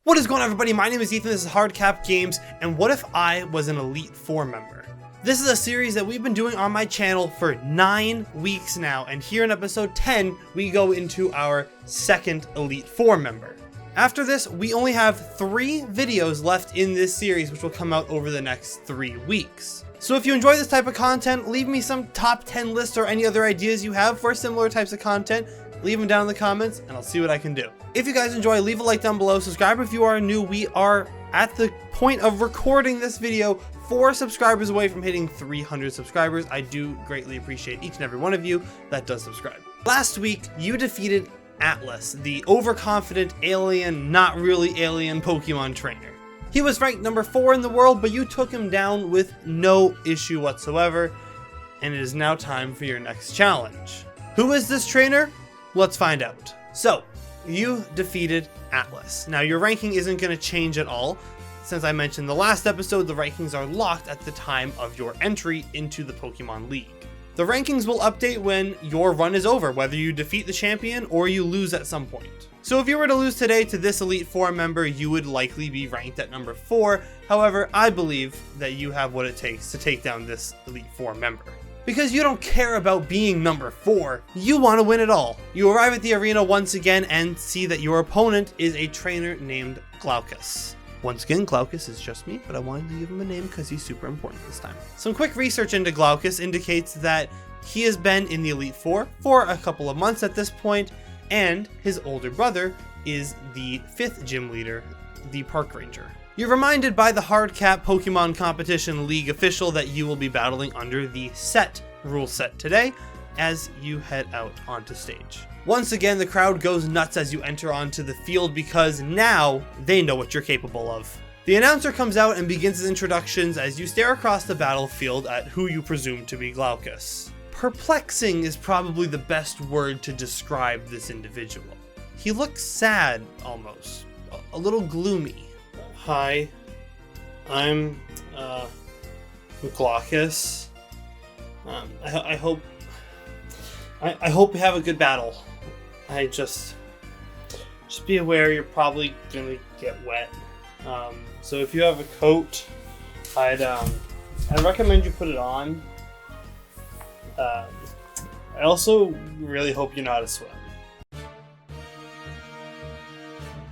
What is going on, everybody? My name is Ethan, this is HardCap Games, and what if I was an Elite 4 member? This is a series that we've been doing on my channel for 9 weeks now, and here in episode 10, we go into our second Elite 4 member. After this, we only have 3 videos left in this series, which will come out over the next 3 weeks. So if you enjoy this type of content, leave me some top 10 lists or any other ideas you have for similar types of content. Leave them down in the comments and I'll see what I can do. If you guys enjoy, leave a like down below, subscribe if you are new. We are at the point of recording this video 4 subscribers away from hitting 300 subscribers. I do greatly appreciate each and every one of you that does subscribe. Last week, you defeated Atlas, the overconfident alien, not really alien Pokemon trainer. He was ranked number 4 in the world, but you took him down with no issue whatsoever, and it is now time for your next challenge. Who is this trainer? Let's find out. So, you defeated Atlas. Now, your ranking isn't going to change at all. Since I mentioned in the last episode, the rankings are locked at the time of your entry into the Pokemon League. The rankings will update when your run is over, whether you defeat the champion or you lose at some point. So if you were to lose today to this Elite 4 member, you would likely be ranked at number 4. However, I believe that you have what it takes to take down this Elite 4 member. Because you don't care about being number 4, you want to win it all. You arrive at the arena once again and see that your opponent is a trainer named Glaucus. Once again, Glaucus is just me, but I wanted to give him a name because he's super important this time. Some quick research into Glaucus indicates that he has been in the Elite 4 for a couple of months at this point, and his older brother is the 5th gym leader, the Park Ranger. You're reminded by the HardCap Pokemon Competition League official that you will be battling under the set rule set today as you head out onto stage. Once again, the crowd goes nuts as you enter onto the field because now they know what you're capable of. The announcer comes out and begins his introductions as you stare across the battlefield at who you presume to be Glaucus. Perplexing is probably the best word to describe this individual. He looks sad, almost. A little gloomy. Hi, I'm Glaucus. I hope we have a good battle. I just be aware you're probably gonna get wet. So if you have a coat, I'd recommend you put it on. I also really hope you know how to swim.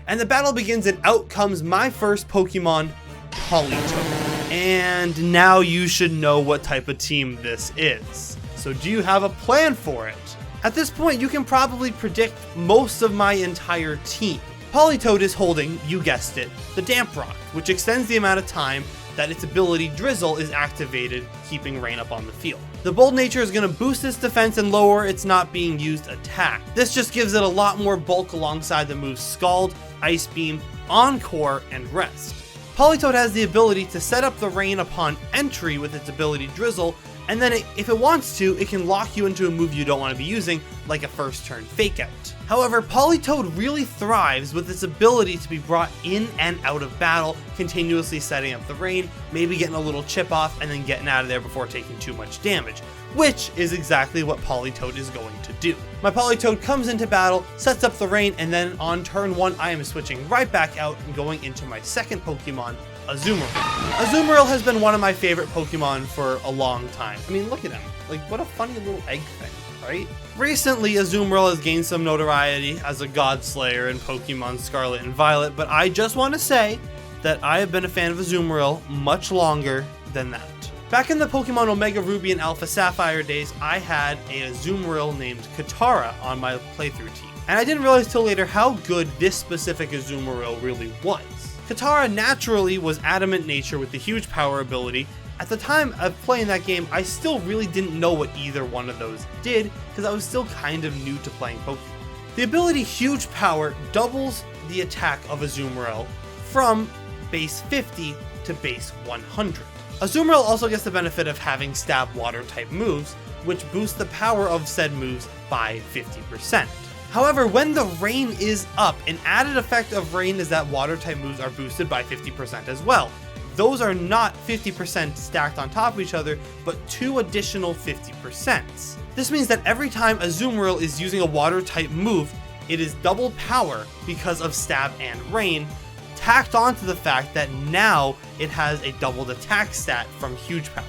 And the battle begins, and out comes my first Pokemon, Politoed. And now you should know what type of team this is. So do you have a plan for it? At this point, you can probably predict most of my entire team. Politoed is holding, you guessed it, the Damp Rock, which extends the amount of time that its ability Drizzle is activated, keeping rain up on the field. The Bold Nature is going to boost its defense and lower its not being used attack. This just gives it a lot more bulk alongside the moves Scald, Ice Beam, Encore, and Rest. Politoed has the ability to set up the rain upon entry with its ability Drizzle, and then if it wants to, it can lock you into a move you don't want to be using, like a first turn Fake Out. However, Politoed really thrives with its ability to be brought in and out of battle, continuously setting up the rain, maybe getting a little chip off, and then getting out of there before taking too much damage, which is exactly what Politoed is going to do. My Politoed comes into battle, sets up the rain, and then on turn 1, I am switching right back out and going into my second Pokemon, Azumarill. Azumarill has been one of my favorite Pokemon for a long time. I mean, look at him. Like, what a funny little egg thing, right? Recently, Azumarill has gained some notoriety as a god slayer in Pokemon Scarlet and Violet, but I just want to say that I have been a fan of Azumarill much longer than that. Back in the Pokemon Omega Ruby and Alpha Sapphire days, I had a Azumarill named Katara on my playthrough team, and I didn't realize till later how good this specific Azumarill really was. Katara naturally was Adamant Nature with the huge power ability. At the time of playing that game, I still really didn't know what either one of those did, because I was still kind of new to playing Pokemon. The ability Huge Power doubles the attack of Azumarill from base 50 to base 100. Azumarill also gets the benefit of having Stab Water type moves, which boost the power of said moves by 50%. However, when the rain is up, an added effect of rain is that water type moves are boosted by 50% as well. Those are not 50% stacked on top of each other, but 2 additional 50%. This means that every time Azumarill is using a water type move, it is double power because of Stab and Rain, tacked onto the fact that now it has a doubled attack stat from huge power.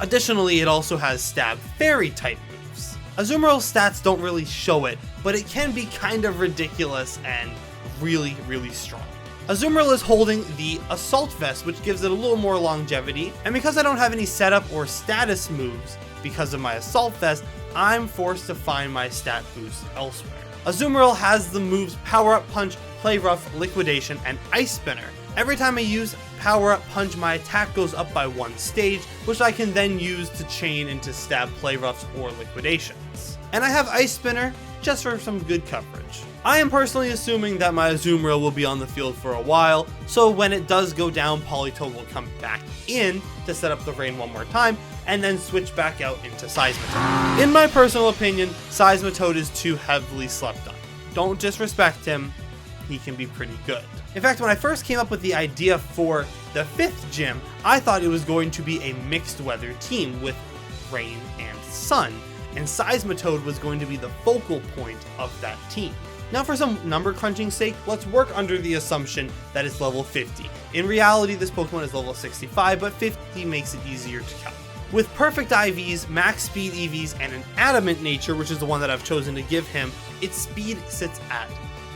Additionally, it also has stab fairy type moves. Azumarill's stats don't really show it, but it can be kind of ridiculous and really, really strong. Azumarill is holding the Assault Vest, which gives it a little more longevity, and because I don't have any setup or status moves because of my Assault Vest, I'm forced to find my stat boost elsewhere. Azumarill has the moves Power Up Punch, Play Rough, Liquidation, and Ice Spinner. Every time I use Power Up Punch, my attack goes up by 1 stage, which I can then use to chain into Stab, Play Roughs, or Liquidations. And I have Ice Spinner just for some good coverage. I am personally assuming that my Azumarill will be on the field for a while, so when it does go down, Politoed will come back in to set up the rain one more time, and then switch back out into Seismitoad. In my personal opinion, Seismitoad is too heavily slept on. Don't disrespect him, he can be pretty good. In fact, when I first came up with the idea for the 5th gym, I thought it was going to be a mixed weather team with rain and sun, and Seismitoad was going to be the focal point of that team. Now for some number crunching sake, let's work under the assumption that it's level 50. In reality, this Pokemon is level 65, but 50 makes it easier to count. With perfect IVs, max speed EVs, and an adamant nature, which is the one that I've chosen to give him, its speed sits at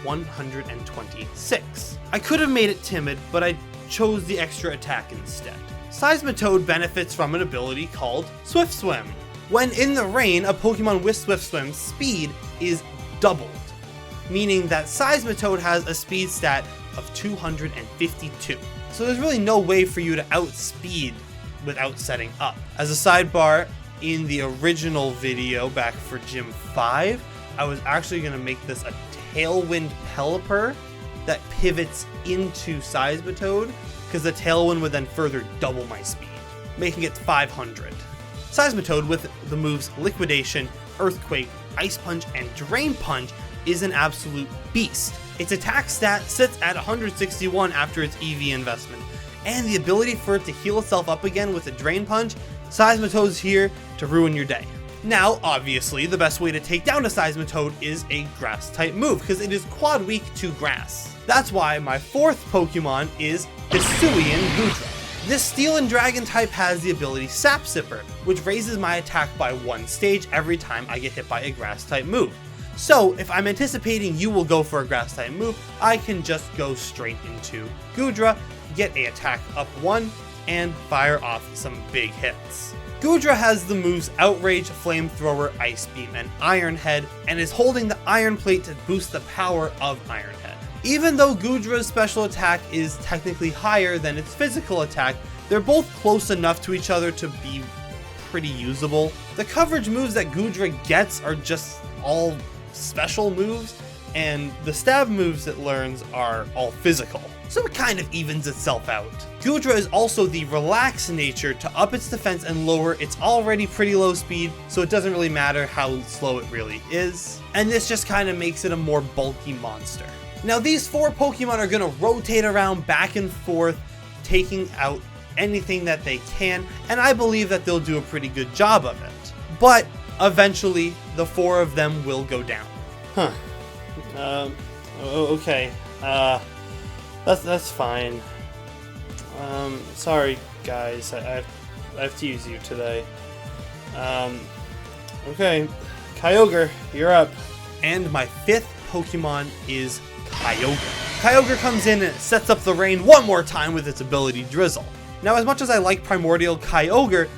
126. I could have made it timid, but I chose the extra attack instead. Seismitoad benefits from an ability called Swift Swim. When in the rain, a Pokemon with Swift Swim's speed is doubled, meaning that Seismitoad has a speed stat of 252. So there's really no way for you to outspeed without setting up. As a sidebar, in the original video back for Gym 5, I was actually going to make this a Tailwind Pelipper that pivots into Seismitoad, because the Tailwind would then further double my speed, making it 500. Seismitoad with the moves Liquidation, Earthquake, Ice Punch, and Drain Punch is an absolute beast. Its attack stat sits at 161 after its EV investment, and the ability for it to heal itself up again with a Drain Punch, Seismitoad's here to ruin your day. Now, obviously, the best way to take down a Seismitoad is a Grass-type move, because it is quad weak to Grass. That's why my 4th Pokemon is Hisuian Goodra. This Steel and Dragon type has the ability Sap Sipper, which raises my attack by 1 stage every time I get hit by a Grass-type move. So, if I'm anticipating you will go for a Grass-type move, I can just go straight into Goodra, get a attack up 1, and fire off some big hits. Goodra has the moves Outrage, Flamethrower, Ice Beam, and Iron Head, and is holding the Iron Plate to boost the power of Iron Head. Even though Goodra's special attack is technically higher than its physical attack, they're both close enough to each other to be pretty usable. The coverage moves that Goodra gets are just all special moves, and the stab moves it learns are all physical, so it kind of evens itself out. Goodra is also the relaxed nature to up its defense and lower its already pretty low speed, so it doesn't really matter how slow it really is, and this just kind of makes it a more bulky monster. Now these 4 Pokemon are going to rotate around back and forth, taking out anything that they can, and I believe that they'll do a pretty good job of it. But eventually, the 4 of them will go down. Okay. That's fine. Sorry guys, I have to use you today. Okay. Kyogre, you're up. And my 5th Pokemon is Kyogre. Kyogre comes in and sets up the rain one more time with its ability Drizzle. Now, as much as I like Primordial Kyogre,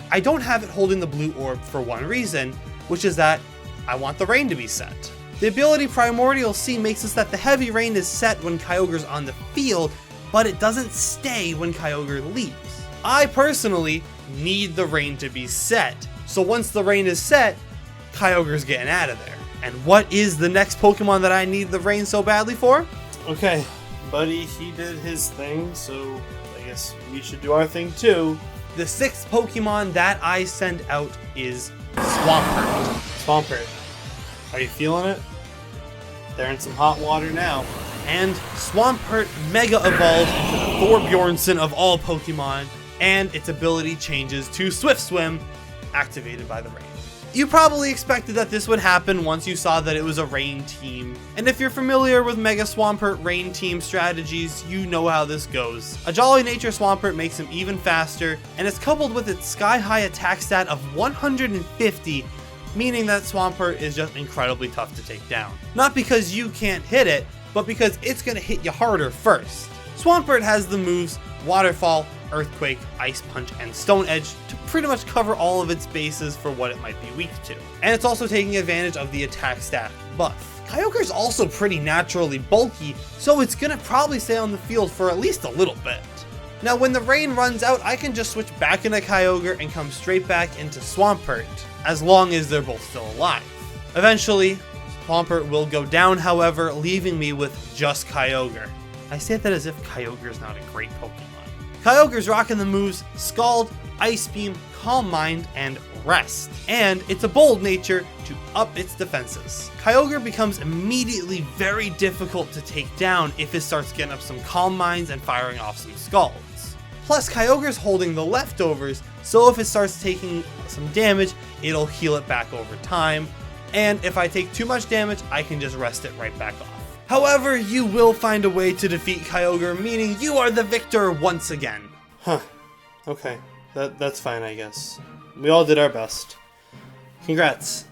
I don't have it holding the blue orb for one reason, which is that I want the rain to be set. The ability Primordial Sea makes it so that the heavy rain is set when Kyogre's on the field, but it doesn't stay when Kyogre leaves. I personally need the rain to be set, so once the rain is set, Kyogre's getting out of there. And what is the next Pokemon that I need the rain so badly for? Okay, buddy, he did his thing, so I guess we should do our thing too. The 6th Pokemon that I send out is Swampert. Swampert, are you feeling it? They're in some hot water now. And Swampert Mega Evolves into the Thorbjornson of all Pokemon, and its ability changes to Swift Swim, activated by the rain. You probably expected that this would happen once you saw that it was a rain team. And if you're familiar with Mega Swampert rain team strategies, you know how this goes. A Jolly Nature Swampert makes him even faster, and it's coupled with its sky-high attack stat of 150, meaning that Swampert is just incredibly tough to take down. Not because you can't hit it, but because it's gonna hit you harder first. Swampert has the moves Waterfall, Earthquake, Ice Punch, and Stone Edge to pretty much cover all of its bases for what it might be weak to. And it's also taking advantage of the attack stat buff. Kyogre's also pretty naturally bulky, so it's gonna probably stay on the field for at least a little bit. Now when the rain runs out, I can just switch back into Kyogre and come straight back into Swampert, as long as they're both still alive. Eventually, Swampert will go down, however, leaving me with just Kyogre. I say that as if Kyogre is not a great Pokemon. Kyogre's rocking the moves Scald, Ice Beam, Calm Mind, and Rest. And it's a bold nature to up its defenses. Kyogre becomes immediately very difficult to take down if it starts getting up some Calm Minds and firing off some Scalds. Plus, Kyogre's holding the leftovers, so if it starts taking some damage, it'll heal it back over time. And if I take too much damage, I can just rest it right back off. However, you will find a way to defeat Kyogre, meaning you are the victor once again. Huh. Okay. That's fine, I guess. We all did our best. Congrats.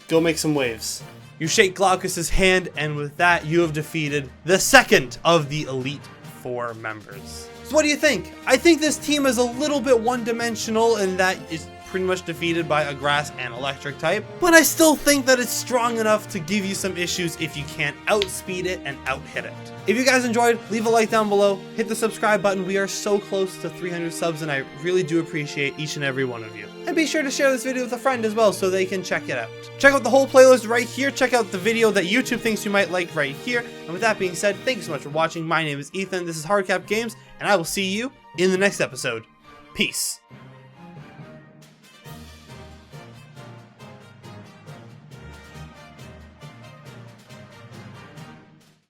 Go make some waves. You shake Glaucus's hand, and with that, you have defeated the second of the Elite Four members. So what do you think? I think this team is a little bit one-dimensional in that it's pretty much defeated by a grass and electric type, but I still think that it's strong enough to give you some issues if you can't outspeed it and out-hit it. If you guys enjoyed, leave a like down below, hit the subscribe button. We are so close to 300 subs, and I really do appreciate each and every one of you. And be sure to share this video with a friend as well so they can check it out. Check out the whole playlist right here. Check out the video that YouTube thinks you might like right here. And with that being said, thank you so much for watching. My name is Ethan, this is HardCap Games, and I will see you in the next episode. Peace.